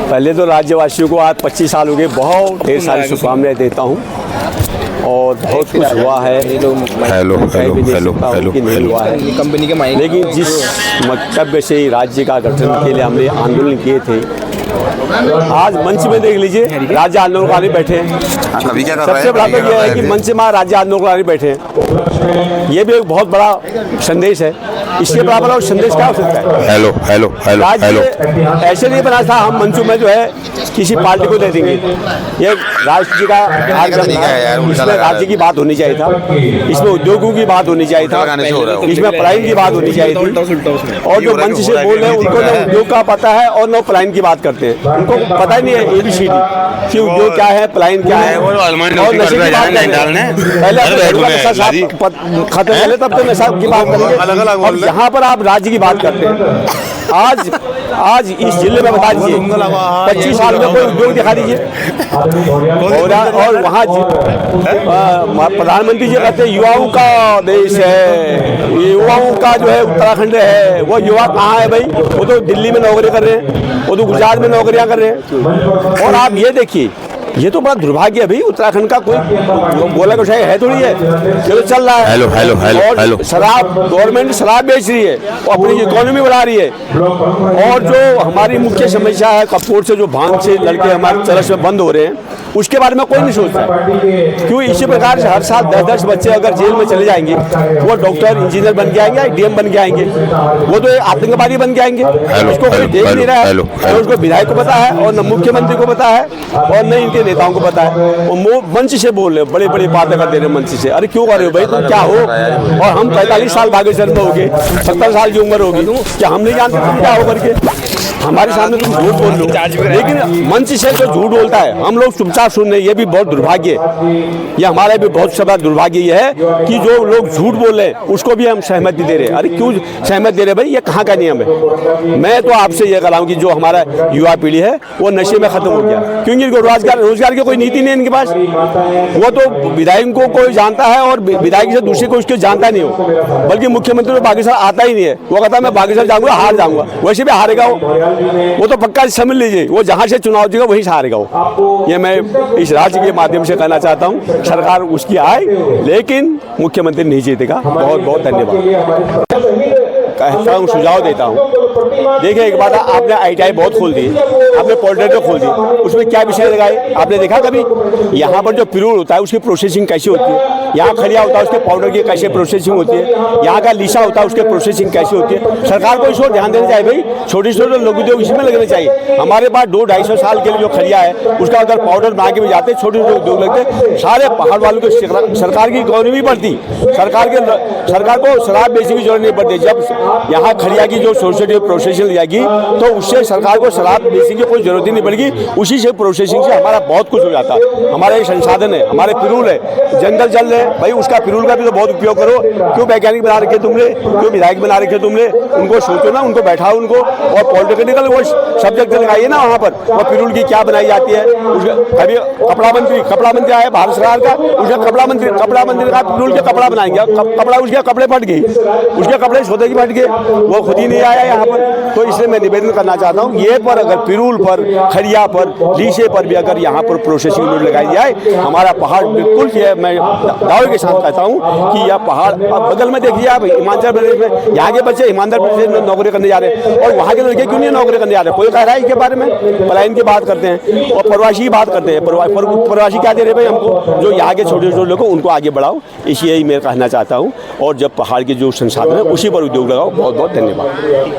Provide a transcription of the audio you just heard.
पहले तो राज्यवासियों को आज 25 साल हो गए, बहुत ढेर सारी शुभकामनाएं देता हूँ और बहुत कुछ हुआ है। हेलो हुआ है कंपनी के माइक, लेकिन जिस मकसद से राज्य का गठन के लिए हमने आंदोलन किए थे, आज मंच में देख लीजिए राज्य आंदोलनकारी बैठे हैं। सबसे बड़ा तो यह है कि मंच में राज्य आंदोलनकारी बैठे हैं, ये भी एक बहुत बड़ा संदेश है। इसके बराबर और संदेश क्या हो सकता है? राज्य ऐसे नहीं बना था हम मंचों में जो है किसी पार्टी को दे देंगे। ये राज्य का इसमें राज्य की बात होनी चाहिए था, इसमें उद्योगों की बात होनी चाहिए था, इसमें पलायन की बात होनी चाहिए थी। और जो मंच से बोल रहे हैं उनको न उद्योग का पता है और न पलायन की बात करते हैं, उनको पता ही नहीं है ABCD कि उद्योग क्या है, पलायन क्या है और नशे की बात करते हैं। पहले खत्म पहले तब तो नशा की बात करेंगे, और यहाँ पर आप राज्य की बात करते हैं। आज इस जिले में बता दीजिए 25 साल में कोई उद्योग दिखा दीजिए। और वहाँ प्रधानमंत्री जी कहते हैं युवाओं का देश है, युवाओं का जो है उत्तराखंड है। वो युवा कहाँ है भाई? वो तो दिल्ली में नौकरी कर रहे हैं, वो तो गुजरात में नौकरियां कर रहे हैं। और आप ये देखिए, ये तो बड़ा दुर्भाग्य है भाई, उत्तराखंड का कोई बोला कुछ है थोड़ी है, चलो चल रहा है। और शराब, गवर्नमेंट शराब बेच रही है और अपनी इकोनॉमी बढ़ा रही है। और जो हमारी मुख्य समस्या है कपूर से जो भांग से लड़के हमारे चरस में बंद हो रहे हैं, उसके बारे में कोई नहीं सोचता है। क्यों? इसी प्रकार से हर साल 10-10 बच्चे अगर जेल में चले जाएंगे, वो डॉक्टर इंजीनियर बन के आएंगे, DM बन के आएंगे, वो तो आतंकवादी बन के आएंगे। उसको कोई देख नहीं रहा है, और उसको विधायक को पता है और न मुख्यमंत्री को पता है और न इनके नेताओं को पता है। वो मंच से बोल रहे, बड़ी बड़ी बातें कर दे रहे मंच से। अरे क्यों कर रहे हो भाई, तुम क्या हो? और हम 45 साल बागेश्वर में हो गए, 70 साल की उम्र होगी, क्या हम नहीं जानते तुम क्या हो करके? हमारे सामने तुम झूठ बोल लो, लेकिन मंच से जो झूठ बोलता है हम लोग चुपचाप सुन रहे हैं। ये भी बहुत दुर्भाग्य है, ये हमारा भी बहुत बड़ा दुर्भाग्य ये है कि जो लोग झूठ बोल रहे हैं उसको भी हम सहमति दे रहे हैं। अरे क्यों सहमति दे रहे भाई? ये कहाँ का नियम है? मैं तो आपसे ये कह रहा हूँ कि जो हमारा युवा पीढ़ी है वो नशे में खत्म हो गया, क्योंकि इनको रोजगार की कोई नीति नहीं है इनके पास। वो तो विधायकों को जानता है और विधायक से दूसरे को उसको जानता नहीं हो, बल्कि मुख्यमंत्री को बागेश्वर आता ही नहीं है। वो कहता है मैं बागेश्वर जाऊंगा, हार जाऊंगा, वैसे भी हारेगा वो तो पक्का समझ लीजिए, वो जहां से चुनाव जीतेगा वहीं से हारेगा वो। ये मैं इस राज्य के माध्यम से कहना चाहता हूं, सरकार उसकी आए लेकिन मुख्यमंत्री नहीं जीतेगा। बहुत बहुत धन्यवाद कहता हूँ, सुझाव देता हूँ। देखिए एक बात, आपने ITI बहुत खोल दी, आपने पॉलिटेक्निक खोल दी, उसमें क्या विषय लगाए? आपने देखा कभी? यहाँ पर जो पिरूल होता है उसकी प्रोसेसिंग कैसी होती है, यहाँ खड़िया होता है उसके पाउडर की कैसे प्रोसेसिंग होती है, यहाँ का लीसा होता है उसके प्रोसेसिंग कैसी होती है। सरकार को इस ओर ध्यान देना चाहिए भाई, छोटे छोटे लोग उद्योग इसमें लगने चाहिए। हमारे पास 200-250 साल के लिए जो खड़िया है उसका अगर पाउडर बना के भी जाते, छोटे छोटे उद्योग लगते, सारे पहाड़ वालों को सरकार की इकोनॉमी बढ़ती, सरकार को शराब बेचने की जरूरत नहीं पड़ती। जब यहाँ खड़िया की जो छोटी प्रोसेसिंग जाएगी तो उससे सरकार को शराब बेचने की कोई जरूरत ही नहीं पड़ेगी। उसी से प्रोसेसिंग से हमारा बहुत कुछ हो जाता है। हमारा एक संसाधन है, हमारे पिरूल है, जंगल जल रहे भाई, उसका पिरूल का भी तो बहुत उपयोग करो। क्यों वैज्ञानिक बना रखे तुमने, क्यों विधायक बना रखे तुमने? उनको सोचो ना, उनको बैठाओ उनको, और पॉलिटेक्निकल वो सब्जेक्ट लगाइए ना वहाँ पर, वो पिरूल की क्या बनाई जाती है। अभी कपड़ा मंत्री आया भारत सरकार का, उसका कपड़ा मंत्री का पिरूल के कपड़ा बनाएंगे, कपड़ा उसके कपड़े फट गए, उसके कपड़े सोते की फट गए, वो खुद ही नहीं आया यहाँ पर। तो इसलिए मैं निवेदन करना चाहता हूँ, ये पर अगर पिरूल पर, खड़िया पर, लीसे पर भी अगर यहाँ पर प्रोसेसिंग यूनिट लगाई जाए, हमारा पहाड़ बिल्कुल, ये मैं दावे के साथ कहता हूँ कि यह पहाड़, अब बगल में देखिए आप हिमाचल प्रदेश में, यहाँ के बच्चे हिमाचल प्रदेश में नौकरी करने जा रहे हैं और वहाँ के लड़के क्यों नहीं नौकरी करने जा रहे? कोई कह रहा है इसके बारे में? पलायन की बात करते हैं और प्रवासी की बात करते हैं। प्रवासी क्या दे रहे भाई हमको? जो यहाँ के छोटे छोटे लोग उनको आगे बढ़ाओ, इसी यही मैं कहना चाहता हूँ। और जब पहाड़ के जो संसाधन है उसी पर उद्योग लगाओ। बहुत बहुत धन्यवाद।